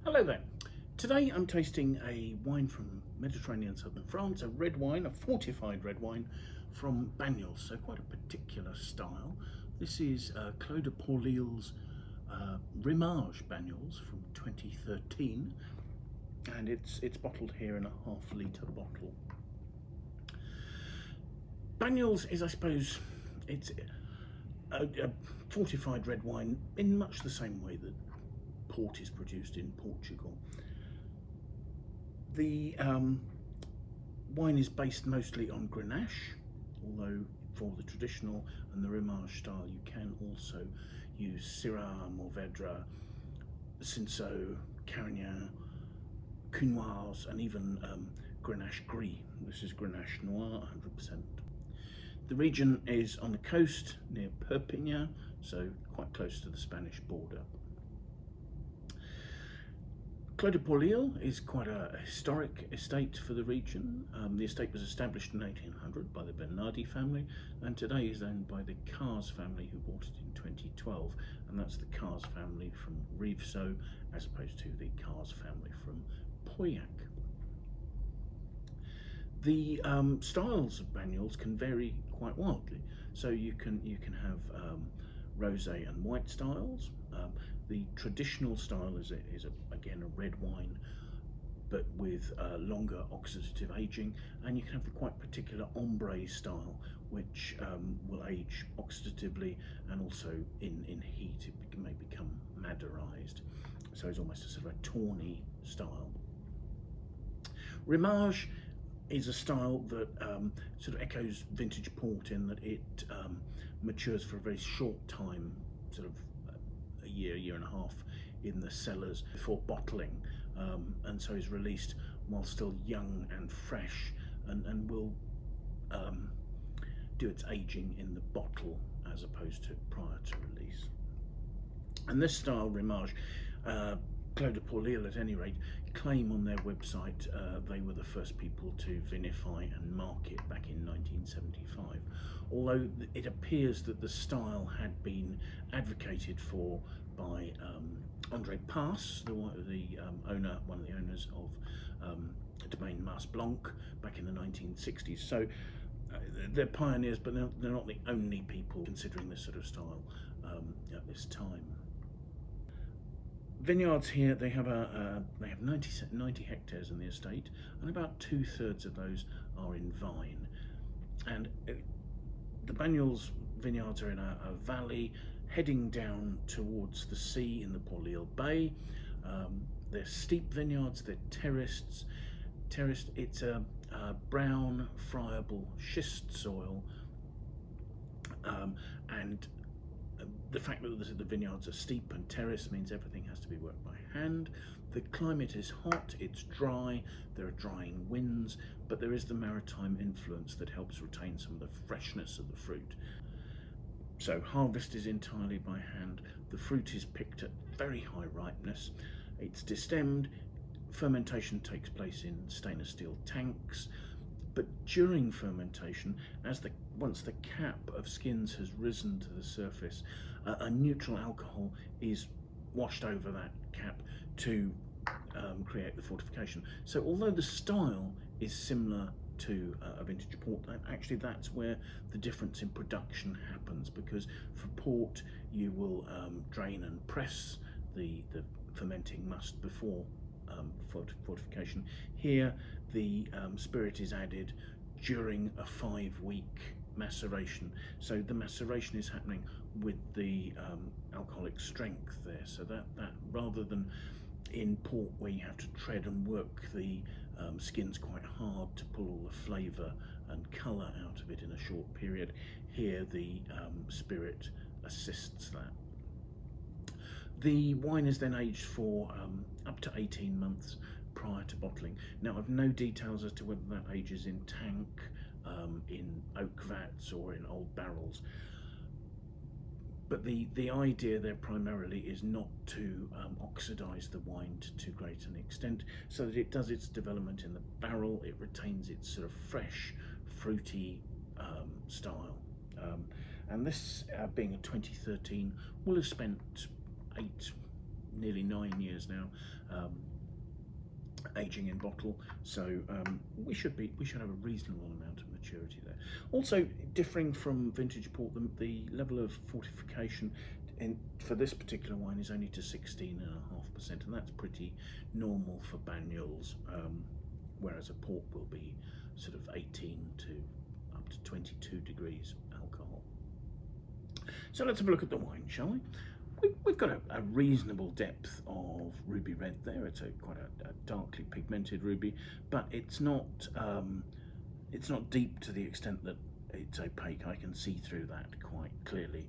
Hello there. Today I'm tasting a wine from Mediterranean southern France, a red wine, a fortified red wine from Banyuls, so quite a particular style. This is Clos de Paulilles Rimage Banyuls from 2013, and it's bottled here in a half-litre bottle. Banyuls is, I suppose, it's a fortified red wine in much the same way that port is produced in Portugal. The wine is based mostly on Grenache, although for the traditional and the Rimage style you can also use Syrah and Mourvedre, Cinsault, Carignan, Cunoise, and even Grenache Gris. This is Grenache Noir 100%. The region is on the coast near Perpignan, so quite close to the Spanish border. Clos de Paulilles is quite a historic estate for the region. The estate was established in 1800 by the Bernadi family, and today is owned by the Cazes family, who bought it in 2012, and that's the Cazes family from Rivesaltes as opposed to the Cazes family from Pauillac. The styles of Banyuls can vary quite wildly, so you can have rosé and white styles. The traditional style is again a red wine, but with longer oxidative aging, and you can have the quite particular ombre style, which will age oxidatively, and also in heat it may become maderized. So it's almost a sort of a tawny style. Rimage is a style that sort of echoes vintage port in that it matures for a very short time, sort of a year and a half in the cellars before bottling, and so is released while still young and fresh, and will do its aging in the bottle as opposed to prior to release. And this style, Rimage, Clos de Paulilles at any rate, claim on their website they were the first people to vinify and market back in 1975, although it appears that the style had been advocated for by André Pass, one of the owners of domain Mas Blanc back in the 1960s. So they're pioneers, but they're not the only people considering this sort of style at this time. Vineyards here, they have 90 hectares in the estate, and about 2/3 of those are in vine. And the Banyuls vineyards are in a valley heading down towards the sea in the Paulilles Bay. They're steep vineyards, they're terraced. It's a brown, friable schist soil, and the fact that the vineyards are steep and terraced means everything has to be worked by hand. The climate is hot, it's dry, there are drying winds, but there is the maritime influence that helps retain some of the freshness of the fruit. So harvest is entirely by hand. The fruit is picked at very high ripeness. It's destemmed. Fermentation takes place in stainless steel tanks. But during fermentation, once the cap of skins has risen to the surface, a neutral alcohol is washed over that cap to create the fortification. So although the style is similar to a vintage port, actually that's where the difference in production happens, because for port you will drain and press the fermenting must before fortification. Here the spirit is added during a 5-week maceration, so the maceration is happening with the alcoholic strength there, so that rather than in port where you have to tread and work the skins quite hard to pull all the flavour and colour out of it in a short period, here the spirit assists that. The wine is then aged for up to 18 months prior to bottling. Now I've no details as to whether that ages in tank, in oak vats or in old barrels, but the idea there primarily is not to oxidize the wine to too great an extent, so that it does its development in the barrel, it retains its sort of fresh, fruity style. And this, being a 2013, will have spent nearly 9 years now, aging in bottle, so we should have a reasonable amount of maturity there. Also, differing from vintage port, the level of fortification for this particular wine is only to 16.5%, and that's pretty normal for Banyuls, whereas a port will be sort of 18 to up to 22 degrees alcohol. So let's have a look at the wine, shall we? We've got a reasonable depth of ruby red there. It's quite a darkly pigmented ruby, but it's not deep to the extent that it's opaque. I can see through that quite clearly.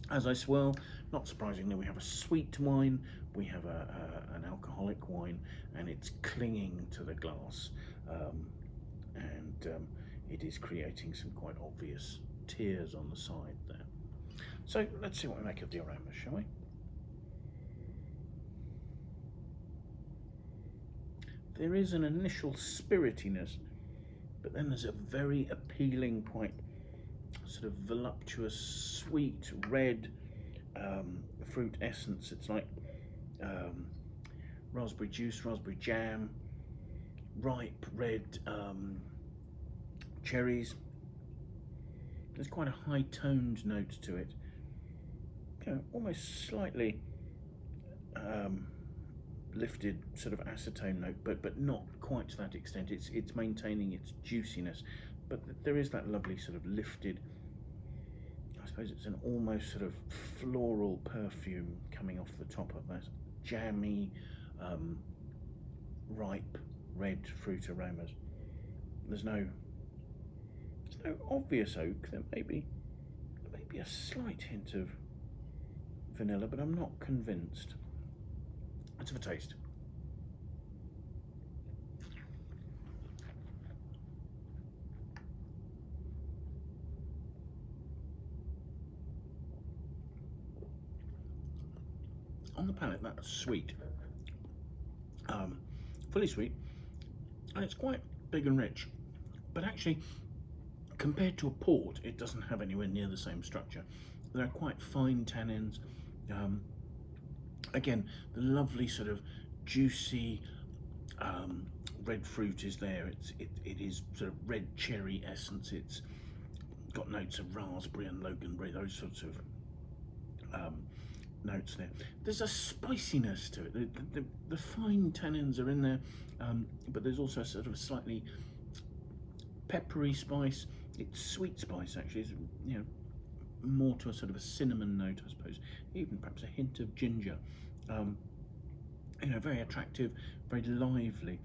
As I swirl, not surprisingly, we have a sweet wine, we have an alcoholic wine, and it's clinging to the glass, and it is creating some quite obvious tears on the side there. So let's see what we make of the aroma, shall we? There is an initial spiritiness, but then there's a very appealing, quite sort of voluptuous, sweet, red fruit essence. It's like raspberry juice, raspberry jam, ripe red cherries. There's quite a high-toned note to it. Almost slightly lifted sort of acetone note, but not quite to that extent. It's maintaining its juiciness, but there is that lovely sort of lifted, I suppose it's an almost sort of floral perfume coming off the top of that jammy, ripe red fruit aromas. There's no obvious oak. There may be a slight hint of vanilla, but I'm not convinced. Let's have a taste. On the palate, that's sweet, fully sweet, and it's quite big and rich, but actually compared to a port it doesn't have anywhere near the same structure. There are quite fine tannins. Again, the lovely sort of juicy red fruit is there. It is sort of red cherry essence. It's got notes of raspberry and loganberry, those sorts of notes there. There's a spiciness to it. The fine tannins are in there, but there's also a sort of a slightly peppery spice. It's sweet spice actually. It's, more to a sort of a cinnamon note, I suppose. Even perhaps a hint of ginger. Very attractive, very lively.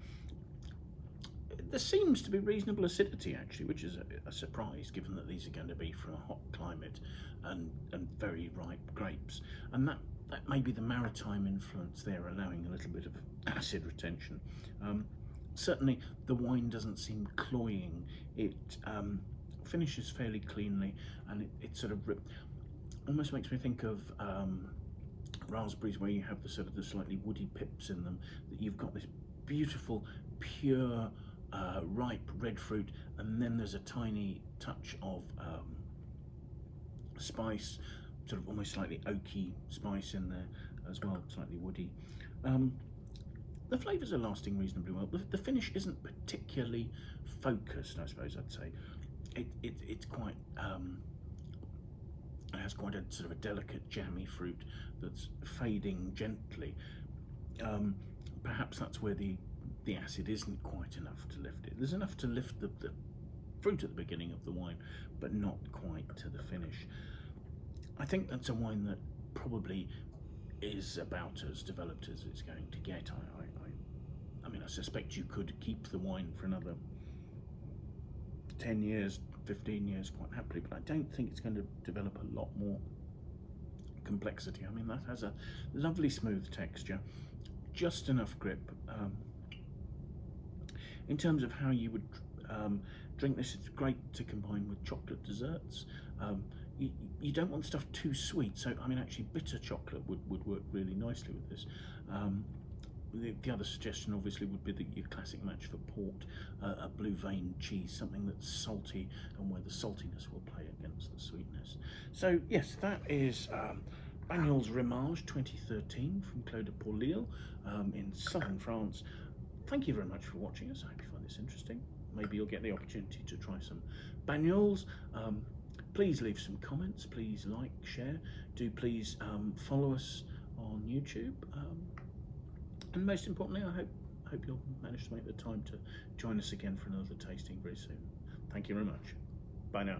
There seems to be reasonable acidity actually, which is a surprise given that these are going to be from a hot climate and very ripe grapes, and that may be the maritime influence there allowing a little bit of acid retention. Certainly the wine doesn't seem cloying. It finishes fairly cleanly, and it sort of almost makes me think of raspberries, where you have the sort of the slightly woody pips in them, that you've got this beautiful pure ripe red fruit, and then there's a tiny touch of spice, sort of almost slightly oaky spice in there as well, slightly woody. The flavours are lasting reasonably well. The finish isn't particularly focused, I suppose I'd say. It's quite it has quite a sort of a delicate jammy fruit that's fading gently. Perhaps that's where the acid isn't quite enough to lift it. There's enough to lift the fruit at the beginning of the wine, but not quite to the finish. I think that's a wine that probably is about as developed as it's going to get. I mean, I suspect you could keep the wine for another 10 years, 15 years quite happily, but I don't think it's going to develop a lot more complexity. I mean, that has a lovely smooth texture, just enough grip. In terms of how you would drink this, it's great to combine with chocolate desserts. You don't want stuff too sweet, so I mean actually bitter chocolate would work really nicely with this. The other suggestion obviously would be your classic match for port, a blue vein cheese, something that's salty and where the saltiness will play against the sweetness. So yes, that is Banyuls Rimage 2013 from Clos de Paulilles in southern France. Thank you very much for watching us. I hope you find this interesting. Maybe you'll get the opportunity to try some Banyuls. Please leave some comments. Please like, share. Do please follow us on YouTube. And most importantly, I hope you'll manage to make the time to join us again for another tasting very soon. Thank you very much. Bye now.